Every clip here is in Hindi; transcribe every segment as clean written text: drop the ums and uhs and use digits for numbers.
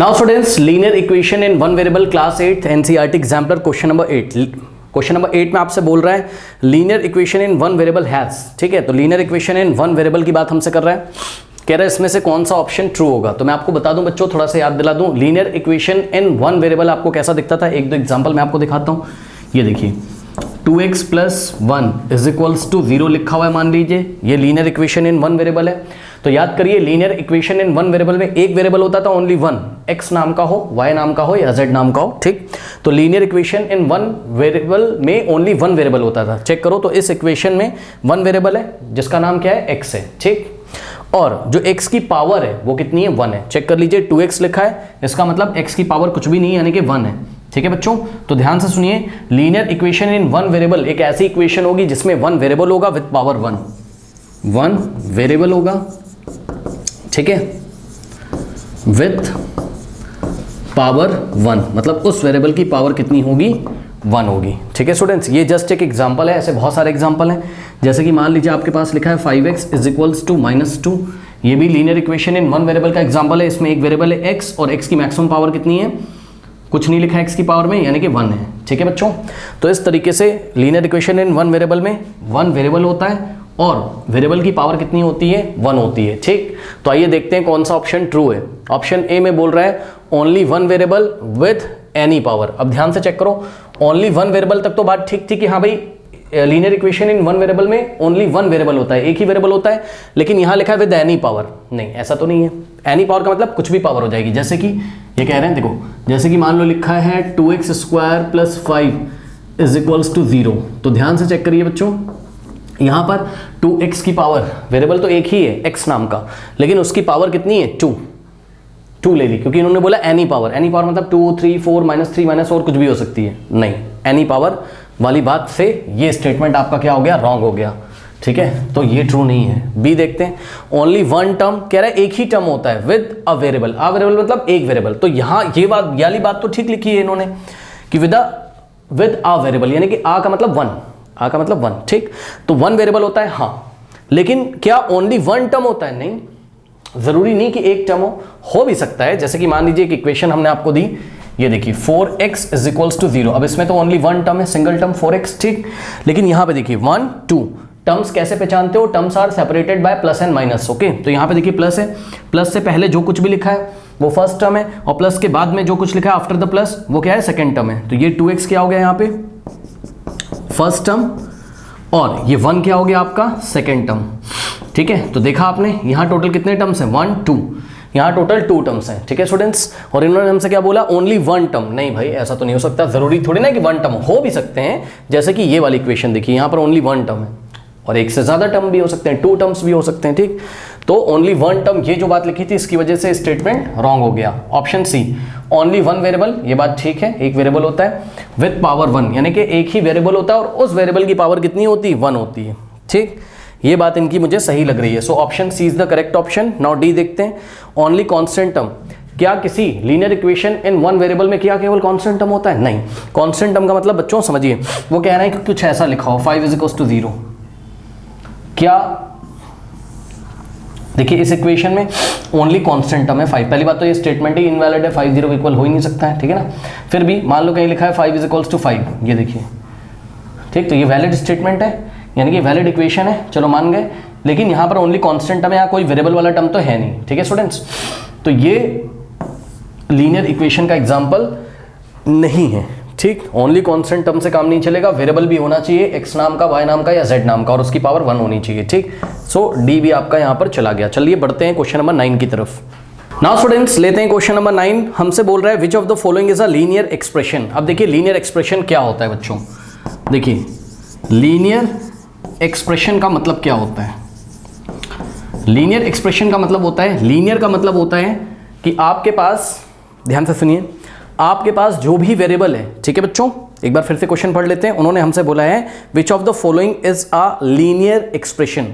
Now students, linear equation in one variable class 8 NCERT exemplar question number 8। Question number 8 में आपसे बोल रहा है linear equation in one variable has, ठीक है। तो linear equation in one variable की बात हमसे कर रहा है, कह रहा है इसमें से कौन सा ऑप्शन ट्रू होगा। तो मैं आपको बता दूं बच्चों, थोड़ा सा याद दिला दूं, linear equation in one variable आपको कैसा दिखता था। एक दो एग्जांपल मैं आपको दिखाता हूं। ये देखिए 2x + 1 = 0 लिखा हुआ है, मान लीजिए ये linear equation in one variable है। तो याद करिए linear equation in one variable में एक वेरिएबल होता था ओनली वन, x नाम का हो, y नाम का हो या z नाम का हो, ठीक। तो linear equation in one variable में ओनली वन वेरिएबल होता था। चेक करो तो इस इक्वेशन में वन वेरिएबल है जिसका नाम क्या है, x है, ठीक। और जो x की पावर है वो कितनी है, 1 है। चेक कर लीजिए 2x लिखा है, इसका मतलब x की पावर कुछ भी नहीं है, यानी कि 1 है, ठीक है बच्चों। तो ध्यान से सुनिए, linear equation in one variable एक ऐसी इक्वेशन होगी जिसमें वन वेरिएबल होगा विद पावर 1, वन वेरिएबल होगा, ठीक है, विथ पावर 1, मतलब उस वेरिएबल की पावर कितनी होगी, 1 होगी, ठीक है स्टूडेंट्स। ये जस्ट एक एग्जांपल है, ऐसे बहुत सारे एग्जांपल हैं। जैसे कि मान लीजिए आपके पास लिखा है 5x = -2, ये भी linear equation in one variable का एग्जांपल है। इसमें एक वेरिएबल है x और x की मैक्सिमम पावर कितनी है, कुछ नहीं लिखा है x की पावर में, यानी कि 1 है, ठीक है बच्चों। तो इस तरीके से linear equation in one variable में वन वेरिएबल होता है और वेरिएबल की पावर कितनी होती है, 1 होती है, ठीक। तो आइए देखते हैं कौन सा ऑप्शन ट्रू है। ऑप्शन ए में बोल रहा है only one variable with any power. अब ध्यान से चेक करो, ओनली वन वेरिएबल तक तो बात ठीक थी कि हाँ भाई linear equation in one variable में ओनली वन वेरिएबल होता है, एक ही वेरिएबल होता है। लेकिन यहाँ लिखा है विद एनी पावर, नहीं ऐसा तो नहीं है। एनी पावर का मतलब कुछ भी पावर हो जाएगी। जैसे कि ये कह रहे हैं, देखो जैसे कि मान लो लिखा है 2x² + 5 = 0। तो ध्यान से चेक करिए बच्चों, यहाँ पर 2x की पावर, वेरिएबल तो एक ही है x नाम का, लेकिन उसकी पावर कितनी है, 2 ले ली, क्योंकि इन्होंने बोला एनी पावर। एनी पावर मतलब 2, 3, 4, -3 और कुछ भी हो सकती है, नहीं, एनी पावर वाली बात से ये स्टेटमेंट आपका क्या हो गया, रॉन्ग हो गया, ठीक है। तो ये ट्रू नहीं है। बी देखते हैं, ओनली वन टर्म, कह रहा है एक ही टर्म होता है with a variable. A variable मतलब एक वेरिएबल। तो यहाँ ये वाली बात तो ठीक लिखी है इन्होंने कि विद अ वेरिएबल, यानी कि आ का मतलब 1, आ का मतलब 1, ठीक। तो वन वेरिएबल होता है, हाँ, लेकिन क्या ओनली वन टर्म होता है, नहीं, जरूरी नहीं कि एक टर्म हो भी सकता है। जैसे कि मान लीजिए एक इक्वेशन हमने आपको दी, ये देखिए 4x = 0। अब इसमें तो ओनली वन टर्म है, सिंगल टर्म 4x, ठीक। लेकिन यहाँ पे देखिए 1, 2 टर्म्स कैसे पहचानते हो, terms are separated by plus and minus, okay. तो यहाँ पे देखिए प्लस है, प्लस से पहले जो कुछ भी लिखा है वो फर्स्ट टर्म है, और प्लस के बाद में जो कुछ लिखा है आफ्टर द प्लस वो क्या है, सेकेंड टर्म है। तो ये 2x क्या हो गया यहाँ पे, फर्स्ट टर्म, और ये 1 क्या हो गया आपका, सेकेंड टर्म, ठीक है। तो देखा आपने यहाँ टोटल कितने टर्म्स हैं, 1, 2, यहाँ टोटल 2 टर्म्स हैं, ठीक है स्टूडेंट्स। और इन्होंने हमसे क्या बोला, ओनली वन टर्म। नहीं भाई, ऐसा तो नहीं हो सकता, जरूरी थोड़ी ना कि वन टर्म हो भी सकते हैं। जैसे कि ये वाली इक्वेशन देखिए, यहाँ पर ओनली वन टर्म है और एक से ज्यादा टर्म भी हो सकते हैं, 2 टर्म्स भी हो सकते हैं, ठीक। तो ओनली वन टर्म, ये जो बात लिखी थी इसकी वजह से स्टेटमेंट रॉन्ग हो गया। Option C, only one variable, ये बात ठीक है, एक वेरिएबल होता है विद पावर 1, यानी कि एक ही वेरिएबल होता है और उस वेरिएबल की पावर कितनी होती है, 1 होती है, ठीक। ये बात इनकी मुझे सही लग रही है। So option C is the correct option. Now D देखते हैं, ओनली कांस्टेंट टर्म। क्या किसी linear equation in one variable में क्या केवल कांस्टेंट टर्म होता है, नहीं। कांस्टेंट टर्म का मतलब बच्चों समझिए, वो कह रहे हैं कि कुछ ऐसा लिखा हो 5 = 0। क्या देखिए इस इक्वेशन में ओनली कांस्टेंट टर्म है 5। पहली बात तो ये स्टेटमेंट ही इनवैलिड है, 5 0 इक्वल हो ही नहीं सकता है, ठीक है ना। फिर भी मान लो कहीं लिखा है 5 = 5, ये देखिए, ठीक। तो ये वैलिड स्टेटमेंट है, यानी कि वैलिड इक्वेशन है, चलो मान गए। लेकिन यहाँ पर ओनली कांस्टेंट टर्म है, यहाँ कोई वेरिएबल वाला टर्म तो है नहीं, ठीक है स्टूडेंट्स। तो ये लीनियर इक्वेशन का एग्जांपल नहीं है, ठीक। ओनली कांस्टेंट टर्म से काम नहीं चलेगा, वेरिएबल भी होना चाहिए, x नाम का, y नाम का या z नाम का, और उसकी पावर 1 होनी चाहिए, ठीक। सो डी भी आपका यहाँ पर चला गया। चलिए बढ़ते हैं क्वेश्चन नंबर 9 की तरफ। नाउ स्टूडेंट्स लेते हैं क्वेश्चन नंबर 9। हमसे बोल रहा है which of the following is a linear expression. अब देखिए लीनियर एक्सप्रेशन क्या होता है बच्चों, देखिए लीनियर एक्सप्रेशन का मतलब क्या होता है। लीनियर एक्सप्रेशन का मतलब होता है, लीनियर का मतलब होता है कि आपके पास, ध्यान से सुनिए, आपके पास जो भी वेरिएबल है, ठीक है बच्चों। एक बार फिर से क्वेश्चन पढ़ लेते हैं। उन्होंने हमसे बोला है which of the following is a linear expression.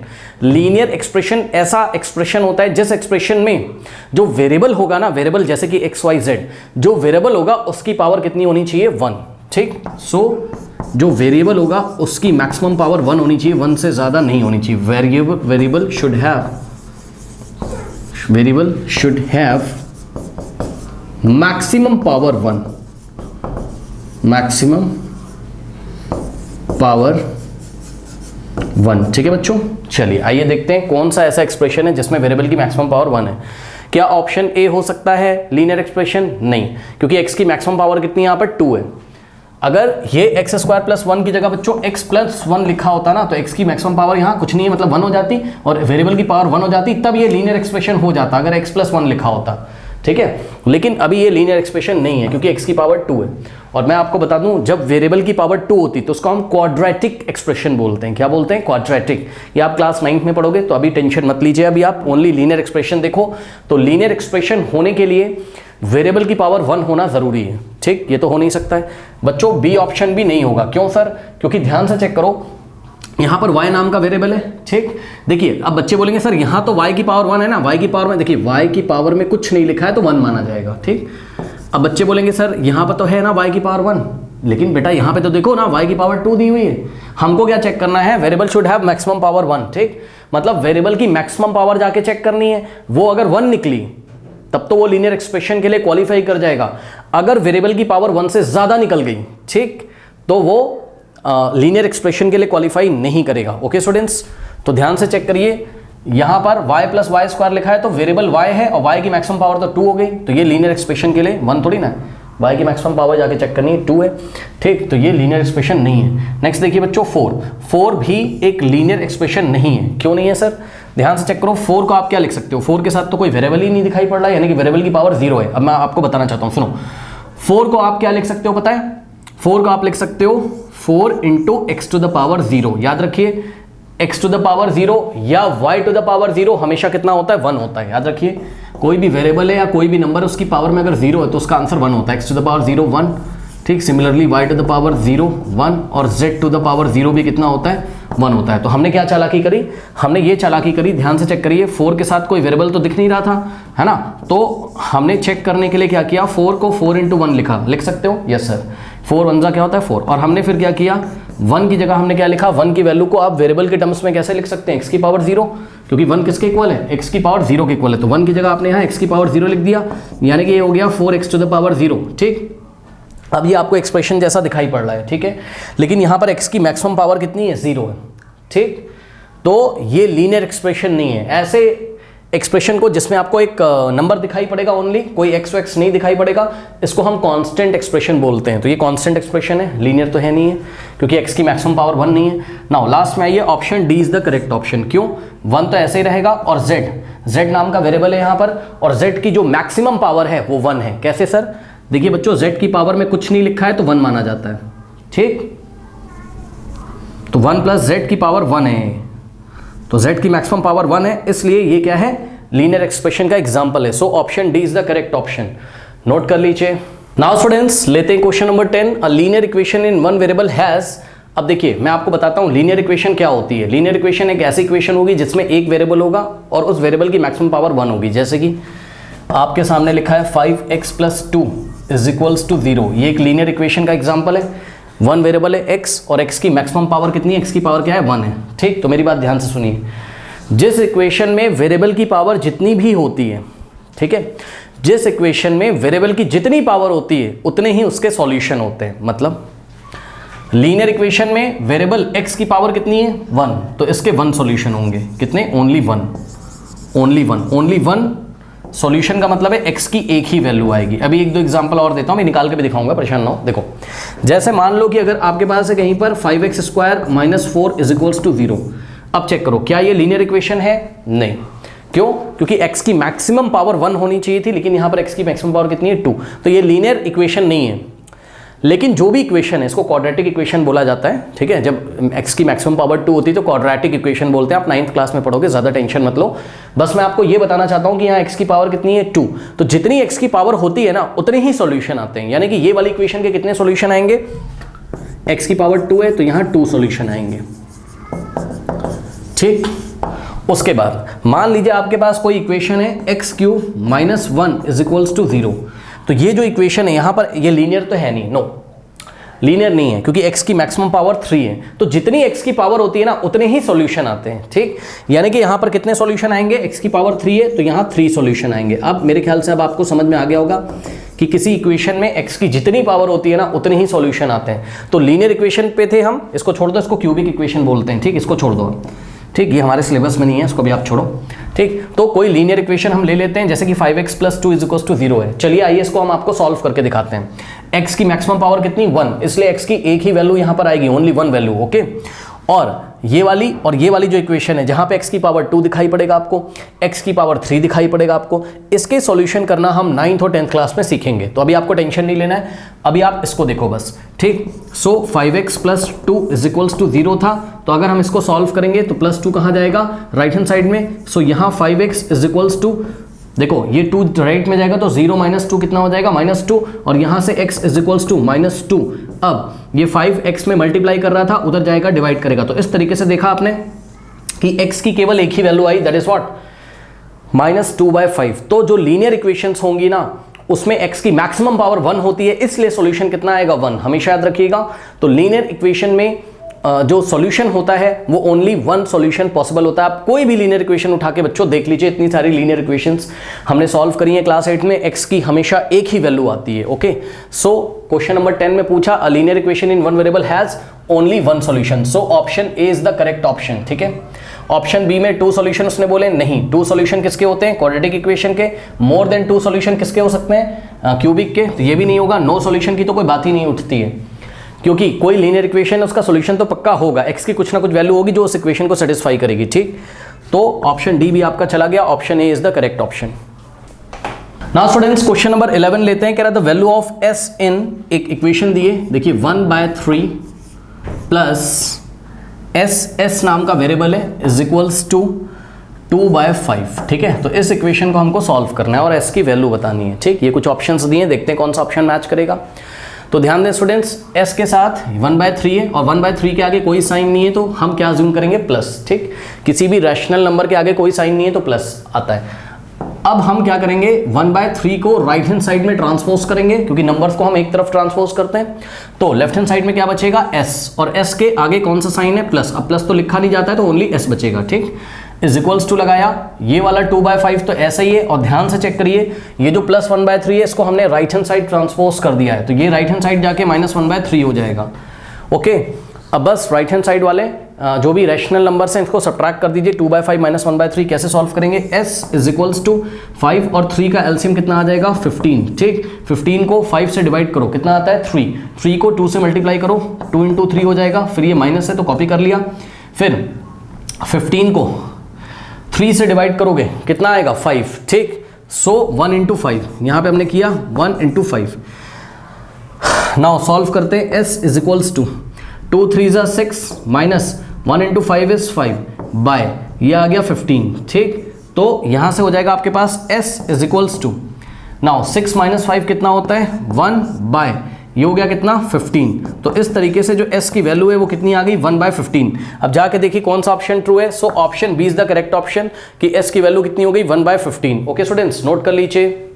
Linear expression ऐसा एक्सप्रेशन होता है जिस एक्सप्रेशन में जो वेरिएबल होगा ना, वेरिएबल जैसे कि एक्स वाई जेड, जो वेरिएबल होगा उसकी पावर कितनी होनी चाहिए, 1, ठीक। सो जो वेरिएबल होगा उसकी मैक्सिमम पावर 1 होनी चाहिए, 1 से ज्यादा नहीं होनी चाहिए। Variable should have maximum power 1, maximum power 1। ठीक है बच्चों, चलिए आइए देखते हैं कौन सा ऐसा एक्सप्रेशन है जिसमें वेरिएबल की मैक्सिमम पावर 1 है। क्या ऑप्शन ए हो सकता है लीनियर एक्सप्रेशन? नहीं, क्योंकि x की मैक्सिमम पावर कितनी है यहाँ पर 2 है। अगर ये x² + 1 की जगह बच्चों x + 1 लिखा होता ना तो x की मैक्सिमम पावर यहाँ कुछ नहीं है, मतलब 1 हो जाती और वेरिएबल की पावर 1 हो जाती, तब ये लीनियर एक्सप्रेशन हो जाता अगर x + 1 लिखा होता। ठीक है, लेकिन अभी ये लीनियर एक्सप्रेशन नहीं है क्योंकि x की पावर 2 है। और मैं आपको बता दूं, जब वेरिएबल की पावर 2 होती तो उसको हम क्वाड्रेटिक एक्सप्रेशन बोलते हैं। क्या बोलते हैं? क्वाड्रेटिक। ये आप क्लास 9th में पढ़ोगे, तो अभी टेंशन मत लीजिए, अभी आप ओनली लीनियर एक्सप्रेशन देखो। तो लीनियर एक्सप्रेशन होने के लिए वेरिएबल की पावर 1 होना जरूरी है। ठीक, ये तो हो नहीं सकता है बच्चों। बी ऑप्शन भी नहीं होगा। क्यों सर? क्योंकि ध्यान से चेक करो, यहाँ पर y नाम का वेरिएबल है। ठीक, देखिए अब बच्चे बोलेंगे सर यहाँ तो y की पावर 1 है ना, y की पावर में देखिए y की पावर में कुछ नहीं लिखा है तो 1 माना जाएगा। ठीक, अब बच्चे बोलेंगे सर यहाँ पर तो है ना y की पावर 1, लेकिन बेटा यहाँ पे तो देखो ना y की पावर 2 दी हुई है। हमको क्या चेक करना है? Variable should have maximum power 1। ठीक, मतलब वेरिएबल की मैक्सिमम पावर जाके चेक करनी है। वो अगर 1 निकली तब तो वो लीनियर एक्सप्रेशन के लिए क्वालिफाई कर जाएगा। अगर वेरिएबल की पावर 1 से ज्यादा निकल गई, ठीक, तो वो लीनियर एक्सप्रेशन के लिए क्वालिफाई नहीं करेगा। ओके स्टूडेंट्स, तो ध्यान से चेक करिए, यहां पर y + y² लिखा है तो वेरिएबल y है और y की मैक्सिमम पावर तो 2 हो गई, तो ये लीनियर एक्सप्रेशन के लिए 1 थोड़ी ना, y की मैक्सिमम पावर जाके चेक करनी है, 2 है। ठीक, तो ये लीनियर एक्सप्रेशन नहीं है। नेक्स्ट देखिए बच्चों, 4 भी एक लीनियर एक्सप्रेशन नहीं है। क्यों नहीं है सर? ध्यान से चेक करो, 4 को आप क्या लिख सकते हो? 4 के साथ तो कोई वेरिएबल ही नहीं दिखाई पड़ रहा है, यानी कि वेरिएबल की पावर 0 है। अब मैं आपको बताना चाहता हूं, सुनो, 4 को आप क्या लिख सकते हो पता है? 4 को आप लिख सकते हो 4 × x⁻0। याद रखिए, x⁻0 या y⁻0 हमेशा कितना होता है? 1 होता है। याद रखिए, कोई भी वेरिएबल है या कोई भी नंबर उसकी पावर में अगर 0 है तो उसका आंसर 1 होता है। x⁻0 1, ठीक, सिमिलरली y⁻0 1 और z⁻0 भी कितना होता है? 1 होता है। तो हमने क्या चालाकी करी? हमने ये चालाकी करी, ध्यान से चेक करिए, 4 के साथ कोई वेरिएबल तो दिख नहीं रहा था, है ना, तो हमने चेक करने के लिए क्या किया? 4 को 4 × 1 लिखा। लिख सकते हो? यस सर, 4 1 क्या होता है? 4। और हमने फिर क्या किया? 1 की जगह हमने क्या लिखा? 1 की वैल्यू को आप वेरिएबल के टर्म्स में कैसे लिख सकते हैं? x की पावर 0, क्योंकि 1 किसके इक्वल है? x की पावर 0 के इक्वल है। तो 1 की जगह आपने यहाँ x की पावर 0 लिख दिया, यानी कि ये हो गया 4x⁻0। ठीक, अब ये आपको एक्सप्रेशन जैसा दिखाई पड़ रहा है, ठीक है, लेकिन यहाँ पर x की मैक्सिमम पावर कितनी है? 0 है। ठीक, तो ये लीनियर एक्सप्रेशन नहीं है। ऐसे एक्सप्रेशन को जिसमें आपको एक नंबर दिखाई पड़ेगा ओनली, कोई x नहीं दिखाई पड़ेगा, इसको हम कांस्टेंट एक्सप्रेशन बोलते हैं। तो ये कांस्टेंट एक्सप्रेशन है, लीनियर तो है नहीं है, क्योंकि x की मैक्सिमम पावर 1 नहीं है। नाउ लास्ट में आइए, option D is the correct option. क्यों? 1 तो ऐसे ही रहेगा और z नाम का वेरिएबल है यहाँ पर, और z की जो मैक्सिमम पावर है वो 1 है। कैसे सर? देखिए बच्चों, z की पावर में कुछ नहीं लिखा है तो 1 माना जाता है। ठीक, तो 1 + z की पावर 1 है, तो z की मैक्सिमम पावर 1 है, इसलिए ये क्या है? लीनियर एक्सप्रेशन का एग्जांपल है। So option D is the correct option. Note कर लीजिए। नाउ स्टूडेंट्स, लेते हैं question number 10। A linear equation in one variable has. अब देखिए, मैं आपको बताता हूं लीनियर इक्वेशन क्या होती है। लीनियर इक्वेशन एक ऐसी इक्वेशन होगी जिसमें एक वेरिएबल होगा और उस वेरिएबल की मैक्सिमम पावर 1 होगी। जैसे कि आपके सामने लिखा है 5x + 2 = 0। ये एक लीनियर इक्वेशन का एग्जांपल है। 1 वेरिएबल है x और x की मैक्सिमम पावर कितनी है? x की पावर क्या है? 1 है। ठीक, तो मेरी बात ध्यान से सुनिए, जिस इक्वेशन में वेरिएबल की पावर जितनी भी होती है, ठीक है, जिस इक्वेशन में वेरिएबल की जितनी पावर होती है उतने ही उसके सॉल्यूशन होते हैं। मतलब लीनियर इक्वेशन में वेरिएबल x की पावर कितनी है? 1, तो इसके 1 सॉल्यूशन होंगे। कितने? ओनली 1, ओनली 1, ओनली 1 सॉल्यूशन का मतलब है x की एक ही वैल्यू आएगी। अभी 1-2 एग्जांपल और देता हूं, मैं निकाल के भी दिखाऊंगा, परेशान ना हो। देखो, जैसे मान लो कि अगर आपके पास है कहीं पर 5x² - 4 = 0। अब चेक करो, क्या ये लीनियर इक्वेशन है? नहीं। क्यों? क्योंकि x की मैक्सिमम पावर 1 होनी चाहिए थी, लेकिन यहां पर x की मैक्सिमम पावर कितनी है? 2। तो ये लीनियर इक्वेशन नहीं है। लेकिन जो भी इक्वेशन है इसको क्वाड्रेटिक इक्वेशन बोला जाता है। ठीक है, जब x की मैक्सिमम पावर 2 होती है तो क्वाड्रेटिक इक्वेशन बोलते हैं। आप 9th क्लास में पढ़ोगे, ज़्यादा टेंशन मत लो। बस मैं आपको ये बताना चाहता हूँ कि यहाँ x की पावर कितनी है? 2। तो जितनी x की पावर होती है ना उतने ही सॉल्यूशन आते हैं। यानी कि ये वाली इक्वेशन के कितने सॉल्यूशन आएंगे? x की पावर 2 है तो यहाँ 2 सॉल्यूशन आएंगे। ठीक, उसके बाद मान लीजिए आपके पास कोई इक्वेशन है x³ - 1 = 0। तो ये जो इक्वेशन है यहाँ पर ये लीनियर तो है नहीं, नो। लीनियर नहीं है क्योंकि x की मैक्सिमम पावर 3 है, तो जितनी x की पावर होती है ना उतने ही सॉल्यूशन आते हैं, ठीक। यानी कि यहाँ पर कितने सॉल्यूशन आएंगे, x की पावर 3 है तो यहाँ 3 सॉल्यूशन आएंगे। अब मेरे ख्याल से अब आपको समझ में आ गया होगा कि किसी इक्वेशन में x की जितनी पावर होती है ना उतने ही सॉल्यूशन आते हैं। तो लीनियर इक्वेशन पे थे हम, इसको छोड़ दो, इसको क्यूबिक इक्वेशन बोलते हैं, ठीक, इसको छोड़ दो, ठीक, ये हमारे सिलेबस में नहीं है, इसको भी आप छोड़ो, ठीक। तो कोई लीनियर इक्वेशन हम ले लेते हैं, जैसे कि 5x + 2 = 0 है। चलिए आइए इसको हम आपको सॉल्व करके दिखाते हैं। x की मैक्सिमम पावर कितनी, 1, इसलिए x की एक ही वैल्यू यहाँ पर आएगी, ओनली 1 वैल्यू, ओके। और ये वाली जो इक्वेशन है जहाँ पे x की पावर 2 दिखाई पड़ेगा आपको, x की पावर 3 दिखाई पड़ेगा आपको, इसके सॉल्यूशन करना हम 9th और 10th क्लास में सीखेंगे, तो अभी आपको टेंशन नहीं लेना है, अभी आप इसको देखो बस, ठीक। सो 5x + 2 = 0 था, तो अगर हम इसको सॉल्व करेंगे तो +2 कहाँ जाएगा, राइट हैंड साइड में। सो यहाँ 5x = देखो ये 2 राइट में जाएगा तो 0 - 2 कितना हो जाएगा, -2, और यहाँ से x = -2। अब ये 5x में मल्टीप्लाई कर रहा था, उधर जाएगा डिवाइड करेगा, तो इस तरीके से देखा आपने कि x की केवल एक ही वैल्यू आई, दैट इज व्हाट, -2/5। तो जो लीनियर इक्वेशंस होंगी ना उसमें x की मैक्सिमम पावर 1 होती है, इसलिए सॉल्यूशन कितना आएगा, 1, हमेशा याद रखिएगा। तो लीनियर इक्वेशन में जो सॉल्यूशन होता है वो ओनली 1 सॉल्यूशन पॉसिबल होता है। आप कोई भी लीनियर इक्वेशन उठा के बच्चों देख लीजिए, इतनी सारी लीनियर इक्वेशंस हमने सॉल्व करी है क्लास 8 में, x की हमेशा एक ही वैल्यू आती है, ओके। सो क्वेश्चन नंबर 10 में पूछा a linear equation in 1 variable has only 1 solution, so option A is the correct option, ठीक है। ऑप्शन बी में 2 सॉल्यूशन उसने बोले, नहीं, 2 सॉल्यूशन किसके होते हैं, क्वाड्रेटिक इक्वेशन के। मोर देन 2 सॉल्यूशन किसके हो सकते हैं, क्यूबिक के, तो ये भी नहीं होगा। नो सॉल्यूशन की तो कोई बात ही नहीं उठती है, क्योंकि कोई लीनियर इक्वेशन उसका सॉल्यूशन तो पक्का होगा, x की कुछ ना कुछ वैल्यू होगी जो उस इक्वेशन को सेटिस्फाई करेगी, ठीक। तो ऑप्शन डी भी आपका चला गया, option A is the correct option. Now students question number 11 लेते हैं। कह रहा है द वैल्यू ऑफ s इन, एक इक्वेशन दिए, देखिए 1/3 प्लस s नाम का वेरिएबल है = 2/5, ठीक है। तो इस इक्वेशन को हमको सॉल्व करना है और s की वैल्यू बतानी है, ठीक। ये कुछ ऑप्शंस दिए, देखते हैं कौन सा ऑप्शन मैच करेगा। तो ध्यान दें स्टूडेंट्स, s के साथ 1/3 है और 1/3 के आगे कोई साइन नहीं है, तो हम क्या अज्यूम करेंगे, प्लस, ठीक। किसी भी रैशनल नंबर के आगे कोई साइन नहीं है तो प्लस आता है। अब हम क्या करेंगे, 1/3 को राइट हैंड साइड में ट्रांसपोज करेंगे, क्योंकि नंबर्स को हम एक तरफ ट्रांसपोज करते हैं। तो लेफ्ट हैंड साइड में क्या बचेगा, s, और s के आगे कौन सा साइन है, प्लस। अब प्लस तो लिखा नहीं जाता है तो ओनली s बचेगा, ठीक। = लगाया, ये वाला 2/5 तो ऐसा ही है, और ध्यान से चेक करिए ये जो +1/3 है इसको हमने राइट हैंड साइड ट्रांसपोज कर दिया है, तो ये राइट हैंड साइड जाके -1/3 हो जाएगा, ओके। अब बस राइट हैंड साइड वाले जो भी रैशनल नंबर्स हैं इसको सब्ट्रैक्ट कर दीजिए। 2/5 - 1/3 कैसे सॉल्व करेंगे, s = 5 और 3 का एलसीएम कितना आ जाएगा, 15, ठीक। 15 को 5 से डिवाइड करो, कितना आता है, 3 को 2 से मल्टीप्लाई करो, 2 × 3 हो जाएगा, फिर ये माइनस है तो कॉपी कर लिया, फिर 15 को 3 से डिवाइड करोगे कितना आएगा, 5, ठीक। सो 1 × 5 यहाँ पे हमने किया 1 × 5। नाउ सॉल्व करते हैं, s = 2 3 = 6 माइनस 1 × 5 = 5 बाय ये आ गया 15, ठीक। तो यहाँ से हो जाएगा आपके पास s = नाउ 6 - 5 कितना होता है, 1 बाय ये हो गया कितना, 15। तो इस तरीके से जो s की वैल्यू है वो कितनी आ गई, 1/15। अब जाके देखिए कौन सा ऑप्शन ट्रू है। So option B is the correct option कि s की वैल्यू कितनी हो गई, 1/15। ओके स्टूडेंट्स, नोट कर लीजिए।